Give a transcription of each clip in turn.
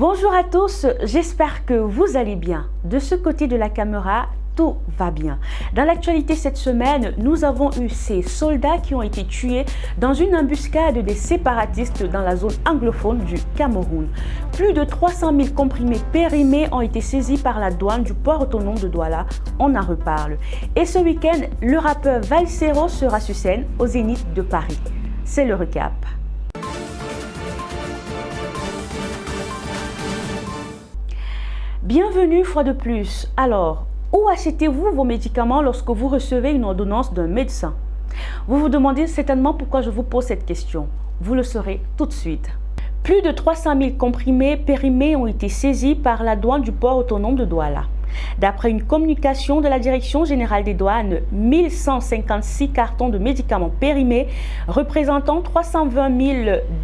Bonjour à tous, j'espère que vous allez bien. De ce côté de la caméra, tout va bien. Dans l'actualité cette semaine, nous avons eu ces soldats qui ont été tués dans une embuscade des séparatistes dans la zone anglophone du Cameroun. Plus de 300 000 comprimés périmés ont été saisis par la douane du port autonome de Douala. On en reparle. Et ce week-end, le rappeur Valsero sera sur scène au Zénith de Paris. C'est le recap. Bienvenue une fois de plus. Alors, où achetez-vous vos médicaments lorsque vous recevez une ordonnance d'un médecin? Vous vous demandez certainement pourquoi je vous pose cette question. Vous le saurez tout de suite. Plus de 300 000 comprimés périmés ont été saisis par la douane du port autonome de Douala. D'après une communication de la Direction générale des douanes, 1156 cartons de médicaments périmés représentant 320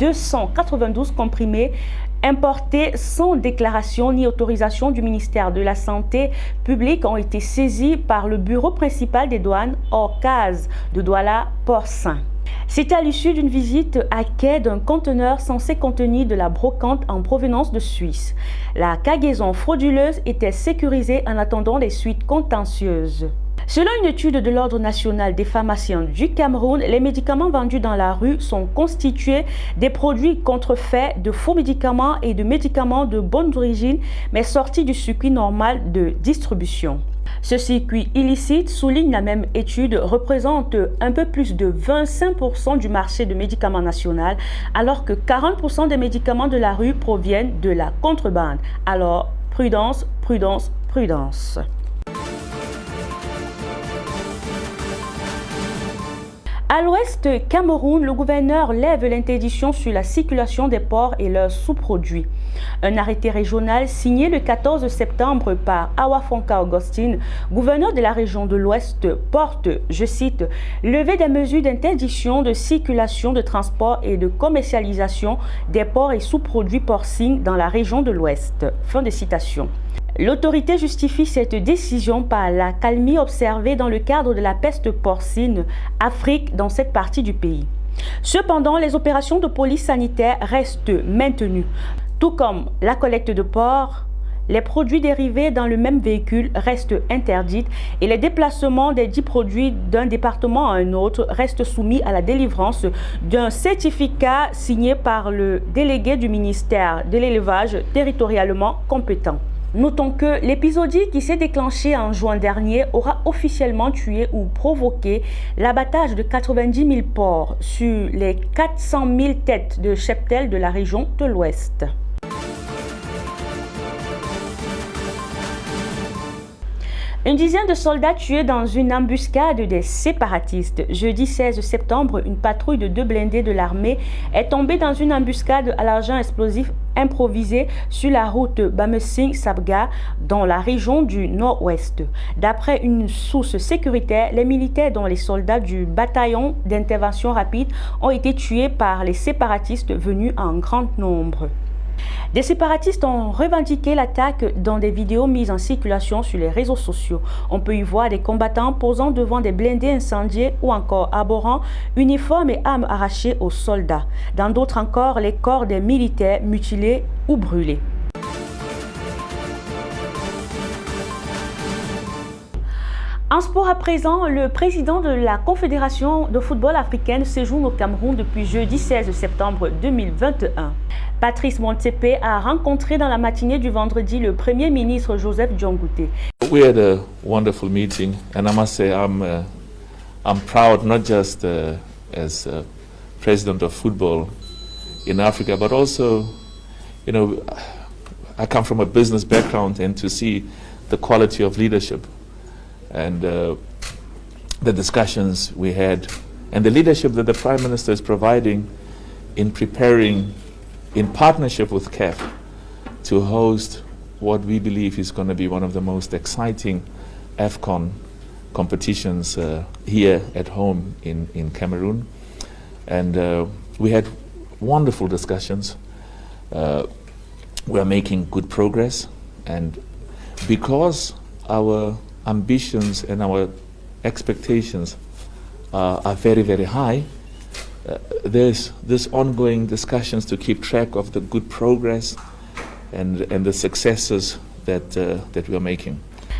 292 comprimés importés sans déclaration ni autorisation du ministère de la Santé publique ont été saisis par le bureau principal des douanes hors case de Douala Port-Saint. C'est à l'issue d'une visite à quai d'un conteneur censé contenir de la brocante en provenance de Suisse. La cargaison frauduleuse était sécurisée en attendant les suites contentieuses. Selon une étude de l'Ordre national des pharmaciens du Cameroun, les médicaments vendus dans la rue sont constitués des produits contrefaits, de faux médicaments et de médicaments de bonne origine, mais sortis du circuit normal de distribution. Ce circuit illicite, souligne la même étude, représente un peu plus de 25% du marché de médicaments national, alors que 40% des médicaments de la rue proviennent de la contrebande. Alors, prudence, prudence, prudence. À l'ouest Cameroun, le gouverneur lève l'interdiction sur la circulation des porcs et leurs sous-produits. Un arrêté régional signé le 14 septembre par Awafonka Augustine, gouverneur de la région de l'Ouest, porte, je cite, « lever des mesures d'interdiction de circulation, de transport et de commercialisation des porcs et sous-produits porcins dans la région de l'Ouest ». Fin de citation. L'autorité justifie cette décision par la calmie observée dans le cadre de la peste porcine Afrique dans cette partie du pays. Cependant, les opérations de police sanitaire restent maintenues, tout comme la collecte de porcs. Les produits dérivés dans le même véhicule restent interdits et les déplacements des dits produits d'un département à un autre restent soumis à la délivrance d'un certificat signé par le délégué du ministère de l'élevage territorialement compétent. Notons que l'épisodie qui s'est déclenché en juin dernier aura officiellement tué ou provoqué l'abattage de 90 000 porcs sur les 400 000 têtes de cheptel de la région de l'Ouest. Une dizaine de soldats tués dans une embuscade des séparatistes. Jeudi 16 septembre, une patrouille de 2 blindés de l'armée est tombée dans une embuscade à l'argent explosif improvisée sur la route Bamesing-Sabga dans la région du Nord-Ouest. D'après une source sécuritaire, les militaires dont les soldats du bataillon d'intervention rapide ont été tués par les séparatistes venus en grand nombre. Des séparatistes ont revendiqué l'attaque dans des vidéos mises en circulation sur les réseaux sociaux. On peut y voir des combattants posant devant des blindés incendiés ou encore arborant uniformes et armes arrachées aux soldats. Dans d'autres encore, les corps des militaires mutilés ou brûlés. En sport à présent, le président de la Confédération de football africaine séjourne au Cameroun depuis jeudi 16 septembre 2021. Patrice Motsepe a rencontré dans la matinée du vendredi le Premier ministre Joseph Dion-Ngouté. We had a wonderful meeting, and I must say I'm proud not just as president of football in Africa, but also, you know, I come from a business background, and to see the quality of leadership and the discussions we had and the leadership that the Prime Minister is providing in preparing, in partnership with CAF, to host what we believe is going to be one of the most exciting AFCON competitions here at home in Cameroon. And we had wonderful discussions. We are making good progress, and because our ambitions and our expectations are very, very high, there's this ongoing discussions to keep track of the good progress and the successes that we are making.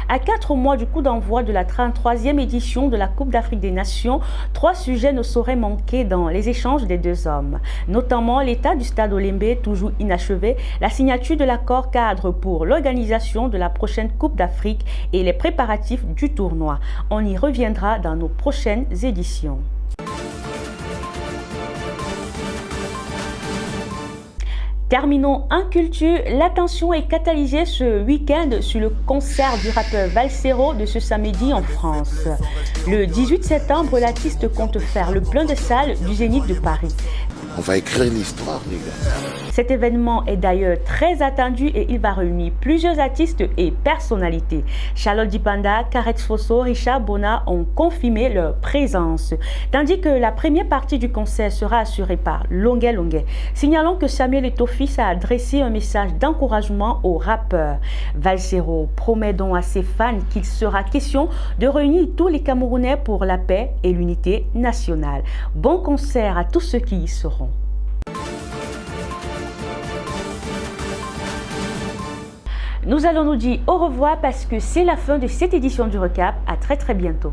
À 4 mois du coup d'envoi de la 33e édition de la Coupe d'Afrique des Nations, 3 sujets ne sauraient manquer dans les échanges des deux hommes, notamment l'état du stade Olembe toujours inachevé, la signature de l'accord cadre pour l'organisation de la prochaine Coupe d'Afrique et les préparatifs du tournoi. On y reviendra dans nos prochaines éditions. Terminons en culture. L'attention est catalysée ce week-end sur le concert du rappeur Valsero de ce samedi en France. Le 18 septembre, l'artiste compte faire le plein de salles du Zénith de Paris. On va écrire l'histoire, les gars. Cet événement est d'ailleurs très attendu et il va réunir plusieurs artistes et personnalités. Charlotte Dipanda, Karetz Fosso, Richard Bona ont confirmé leur présence. Tandis que la première partie du concert sera assurée par Longuet Longuet. Signalons que Samuel Etofis a adressé un message d'encouragement aux rappeurs. Valsero promet donc à ses fans qu'il sera question de réunir tous les Camerounais pour la paix et l'unité nationale. Bon concert à tous ceux qui y seront. Nous allons nous dire au revoir parce que c'est la fin de cette édition du Recap. À très bientôt.